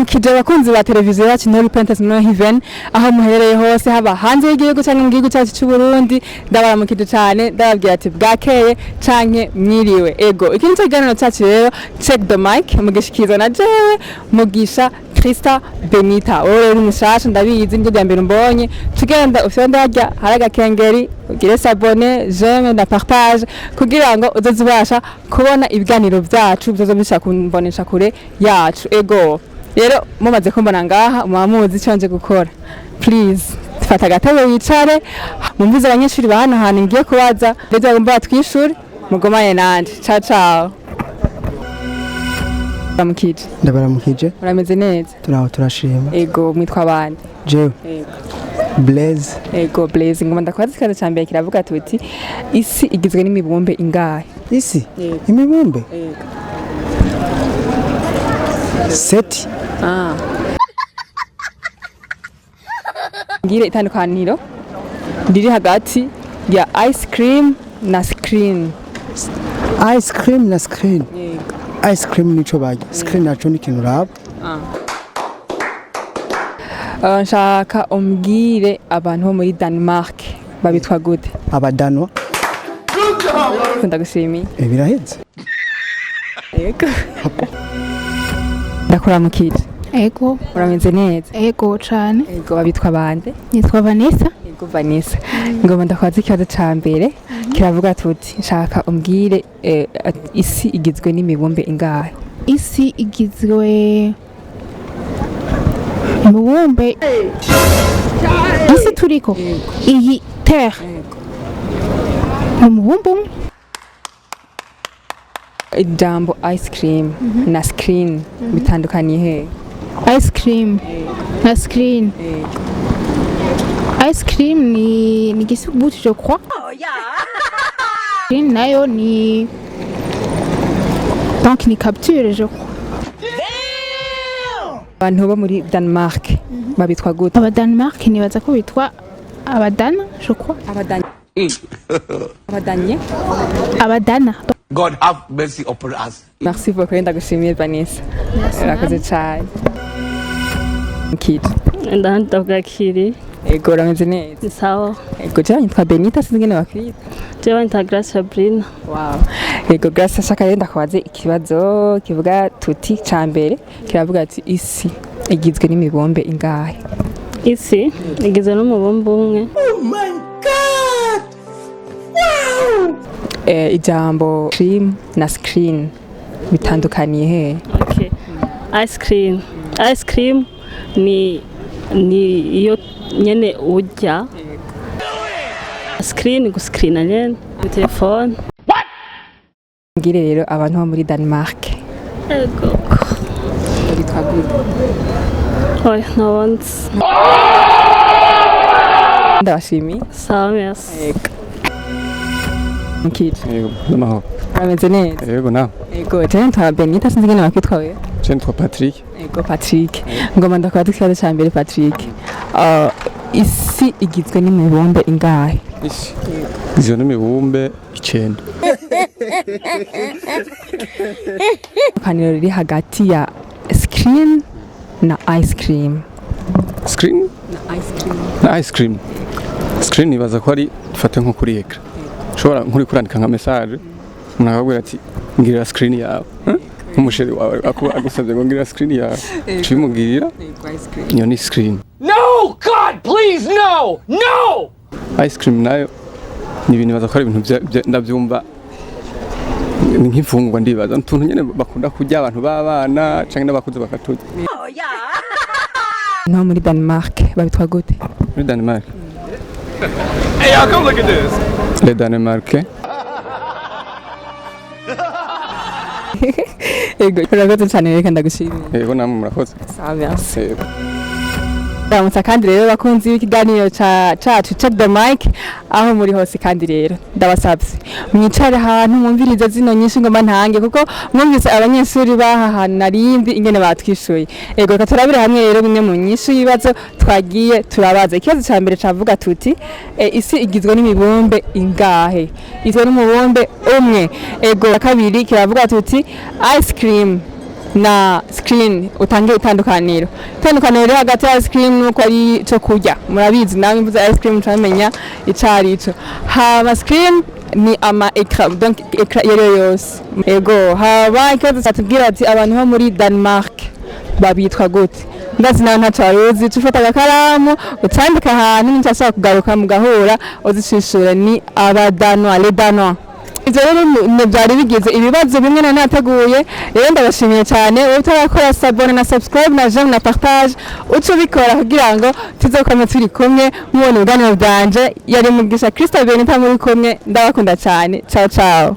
ndabaramukije abakunzi ba televiziyo yacu no Repentance no Heaven aho muherereye hose haba hanze y'igihugu cyangwa mu gihugu cyacu cy'u Burundi ndabaramukije cyane ndababwira ati bwakeye canke mwiriwe ego ikintu cy'iganiro cyacu rero check the mic mugishikizo na jewe mugisha Krista Benita uri mushasha ndabizi nje bya mbere mbonye tugenda ufyonda harya haraga kengeri ugire s'abonner j'aime na partage kugira ngo uzozibasha kubona ibiganiro byacu bizozobisha kumbonesha kure yacu ego rero mumaze kumbona ngaha muamuzi cyanje gukora please fata gatebe wicare mumvize abanyeshuri bahana hana ngiye kubaza ndetse ngomba twishuri mugomanye nanje ciao ciao Baramukije. Ndabaramukije. Urameze neza? Turaho turashima. Ego mwitwa bande? Jewe. Ego. Blaze. Ego Blaze ngoma ndakwaza ikibazo cyambere kiravuga tuti isi igizwe n'imibumbe ingahe? Isi? Imibumbe? Ego. Seti. Ngire itandukaniro riri hagati ya ice cream na screen. Ice cream na screen. Ego. Ice cream nico baje. Screen naco ni kintu rap. Nshaka umbwire abantu bo muri Denmark babitwa gute? Abadanwa. Ndagushimiye. Biraheze. Ego. Ndakuramukije. Ego. Urameze neza? Ego cyane. Ego babitwa bande? Nitwa Vanessa. Ego Vanessa. Ngoma ndakwaza ikibazo cyambere kiravuga tuti nshaka umbwire isi igizwe n'imibumbe ingahe? Isi igizwe imibumbe isi turiko iyi terre umubumbe umwe. Ijambo ice cream na screen bitandukaniye he? Ice cream na screen. Ice cream ni gisubuti je crois. Oh yeah. Screen nayo ni donc ni capture je crois. Abantu bo muri Denmark babitwa gute? Aba Denmark nibaza ko bitwa abadana je crois. Abadanye. Abadanye? Abadana. God have mercy upon us. Merci beaucoup ndagushimiye Vanessa. Urakoze cyane. Kid. Ndandabwakiri. Ego urameze neza? Sawa. Ego cyane nitwa Benita sinzingene bakwita. Jewe nta Grace Sabrina. Wow. Ego Grace shaka renda kwaze ikibazo kivuga tuti cambere kiravuga ati isi igizwe n'imibombe ingahe? Isi igizwe n'umubumbe umwe. Oh my God! Wow! Ijambo cream na screen bitandukaniye he? Okay. Ice cream. Ice cream ni iyo nyene urya. Screen guscreena nyene telefone. What? Ngire rero abantu bo muri Denmark. Ego. Bitwa gute? Oya nabonze. Ndabashimiye. Sawa merci. Ego. Mukije. Ego, namaho. Urameze neza? Ego na. Ego, cyane nitwa Benita sinzingene bakwitwa we. Je nitwa Patrick. Ego Patrick. Ngoma ndakwaza ikibazo cyambere Patrick. Isi igizwe n'imibumbe ingahe? Isi. Igizwe n'imibumbe 9. Kaniro riri hagati ya screen na ice cream. Screen? Na ice cream. Na ice cream. Screen nibaza ko ari dufate nko kuri ekra. Ushobora nkuri kurandika nka message umuntu akabwira ati ngirira screen yawe. Umusheri wawe agusabye ngo ngirira screen yawe. Cimugirira. Iyo ni screen. No, God, please, no! No! Ice cream nayo ni ibintu baza ko ari ibintu ndabyumva nk'imfungwa ndibaza utuntu nyene bakunda kurya abantu b'abana canke n'abakuze bakaturya. Oh yeah! No muri Denmark babitwa gute? Muri Denmark. Hey, y'all, come look at this. Le Danemark. Ego, urakoze cyane reka ndagushimiye. Ego namwe murakoze. Sawa merci. Ego. Ndamutsa kandi rero bakunzi w'ikiganiro cacu check the mic aho muri hose kandi rero ndabasabye mwicare ahantu mwumvirize zino nyinshi ngoma ntange kuko mwumvise abanyeshuri bahahana narindi ingene batwishuye ego katurabira hamwe rero bimwe mu nyinshi yibazo twagiye turabaza ikibazo ca mbere cavuga tuti isi igizwe n'imibumbe ingahe izwe n'umubumbe umwe ego kabiri kiravuga tuti ice cream na screen utange itandukaniro rero hagati ya screen nuko ari ico kurya murabizi nawe imvuze ice cream mutamenya icari ico haba screen ni ama écran donc écran yose ego haba ikaze satubwira ati abantu bo muri Denmark babitwa gute ndazi nawe ntacaruzi cufata agakaramu utandika ahantu nicashaka kugaruka mugahura uzicishura ni abadanwa les danois. Ivyo rero byari bigize ibibazo bimwe na nateguye rero ndabashimiye cyane wowe utarakora sabone na subscribe na j'aime na partage uco bikora kugira ngo tuzokome turi kumwe mubone ubwanwa bwanje yari mugisha Christophe Benita muri kumwe ndabakunda cyane ciao ciao.